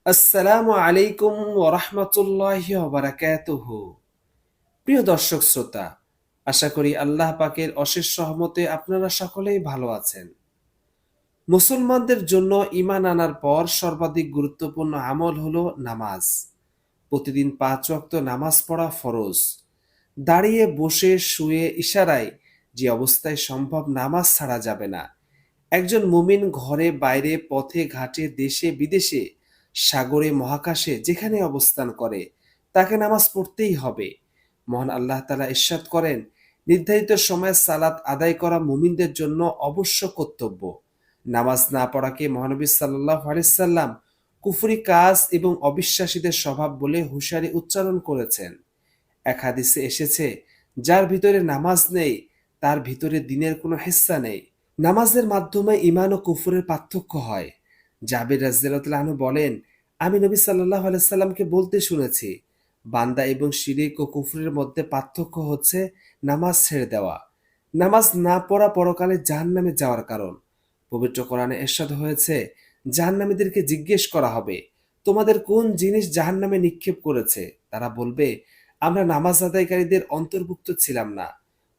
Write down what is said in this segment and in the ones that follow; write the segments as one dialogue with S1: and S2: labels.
S1: আসসালামু আলাইকুম ওয়া রাহমাতুল্লাহি ওয়া বারাকাতুহু। প্রিয় দর্শক শ্রোতা, আশা করি আল্লাহ পাকের অশেষ রহমতে আপনারা সকলেই ভালো আছেন। মুসলমানদের জন্য ঈমান আনার পর সর্বাধিক গুরুত্বপূর্ণ আমল হলো নামাজ। প্রতিদিন ৫ ওয়াক্ত নামাজ পড়া ফরজ। দাঁড়িয়ে, বসে, শুয়ে, ইশারায় যে অবস্থায় সম্ভব নামাজ ছাড়া যাবে না। একজন মুমিন ঘরে, বাইরে, পথে, ঘাটে, দেশে, বিদেশে, সাগরে, মহাকাশে যেখানে অবস্থান করে তাকে নামাজ পড়তেই হবে। মহান আল্লাহ তাআলা ইরশাদ করেন, নির্ধারিত সময়ে সালাত আদায় করা মুমিনদের জন্য অবশ্য কর্তব্য। নামাজ না পড়াকে মহানবী সাল্লাল্লাহু আলাইহি সাল্লাম কুফরি কাজ এবং অবিশ্বাসীদের স্বভাব বলে হুঁশিয়ারি উচ্চারণ করেছেন। এক হাদিসে এসেছে, যার ভিতরে নামাজ নেই তার ভিতরে দ্বীনের কোনো হিস্সা নেই। নামাজের মাধ্যমে ঈমান ও কুফরের পার্থক্য হয়। জাবের রাদিয়াল্লাহু আনহু বলেন, আমি নবী সাল্লাল্লাহু আলাইহি সাল্লামকে বলতে শুনেছি, বান্দা এবং শিরিক ও কুফরের মধ্যে পার্থক্য হচ্ছে নামাজ ছেড়ে দেওয়া। নামাজ না পড়া পরকালে জাহান্নামে যাওয়ার কারণ। পবিত্র কোরআনে ইরশাদ হয়েছে, জাহান্নামীদেরকে জিজ্ঞেস করা হবে, তোমাদের কোন জিনিস জাহান্নামে নিক্ষেপ করেছে? তারা বলবে, আমরা নামাজ আদায়কারীদের অন্তর্ভুক্ত ছিলাম না।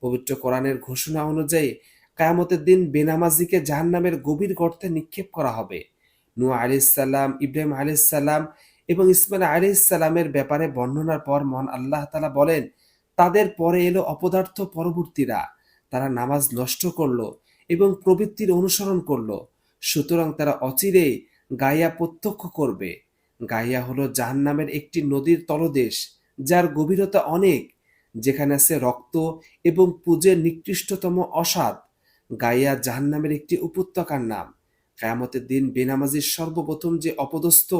S1: পবিত্র কোরআনের ঘোষণা অনুযায়ী কিয়ামতের দিন বেনামাজিকে জাহান্নামের গভীর গর্তে নিক্ষেপ করা হবে। নূহ আলাইহিস সালাম, ইব্রাহিম আলাইহিস সালাম এবং ইসমাঈল আলাইহিস সালামের ব্যাপারে বর্ণনার পর মহান আল্লাহ তাআলা বলেন, তাদের পরে এলো অপদার্থ পরবর্তীরা। তারা নামাজ নষ্ট করলো এবং প্রবৃত্তির অনুসরণ করলো। সুতরাং তারা অচিরেই গাইয়া প্রত্যক্ষ করবে। গাইয়া হলো জাহান্নামের একটি নদীর তলদেশ, যার গভীরতা অনেক, যেখানে আছে রক্ত এবং পুজের নিকৃষ্টতম অসাদ। গাইয়া জাহান্নামের একটি উপত্যকার নাম। কিয়ামতের দিন বেনামাজির সর্বপ্রথম যে অপদস্থ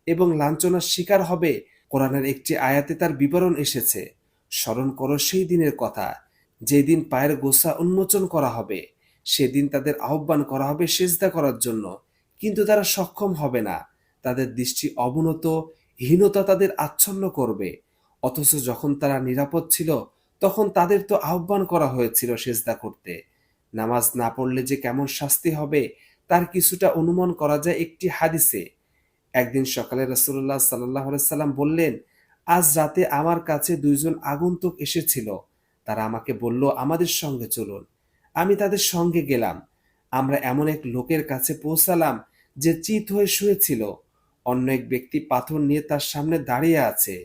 S1: এবং লাঞ্ছনার শিকার হবে, কোরআনের একটি আয়াতে তার বিবরণ এসেছে। স্মরণ করো সেই দিনের কথা, যেদিন পায়ের গোছা উন্মোচন করা হবে। সেদিন তাদের আহ্বান করা হবে সিজদা করার জন্য, কিন্তু তারা সক্ষম হবে না। তাদের দৃষ্টি অবনত, হীনতা তাদের আচ্ছন্ন করবে। অথচ যখন তারা নিরাপদ ছিল তখন তাদের তো আহ্বান করা হয়েছিল সিজদা করতে। নামাজ না পড়লে যে কেমন শাস্তি হবে তার কিছুটা অনুমান করা যায় একটি হাদিসে। একদিন সকালে রাসূলুল্লাহ সাল্লাল্লাহু আলাইহি সাল্লাম বললেন, আজ রাতে আমার কাছে দুইজন আগন্তুক এসেছিল। তারা আমাকে বলল, আমাদের সঙ্গে চলুন। আমি তাদের সঙ্গে গেলাম। আমরা এমন এক লোকের কাছে পৌঁছালাম যে চিত হয়ে শুয়েছিল। অন্য এক ব্যক্তি পাথর নিয়ে তার সামনে দাঁড়িয়ে আছে।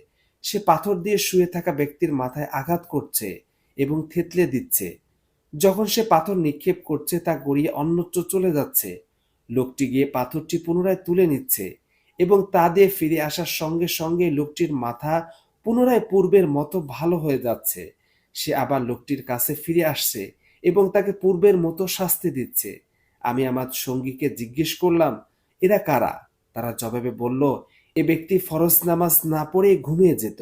S1: সে পাথর দিয়ে শুয়ে থাকা ব্যক্তির মাথায় আঘাত করছে এবং থেতলে দিচ্ছে। যখন সে পাথর নিক্ষেপ করছে তা গড়িয়ে অন্যত্র চলে যাচ্ছে। লোকটি গিয়ে পাথরটি পুনরায় তুলে নিচ্ছে এবং তা দিয়ে ফিরে আসার সঙ্গে সঙ্গে লোকটির মাথা পুনরায় পূর্বের মতো ভালো হয়ে যাচ্ছে। সে আবার লোকটির কাছে ফিরে আসছে এবং তাকে পূর্বের মতো শাস্তি দিচ্ছে। আমি আমার সঙ্গীকে জিজ্ঞেস করলাম, এরা কারা? তারা জবাবে বলল, এ ব্যক্তি ফরজ নামাজ না পড়ে ঘুমিয়ে যেত।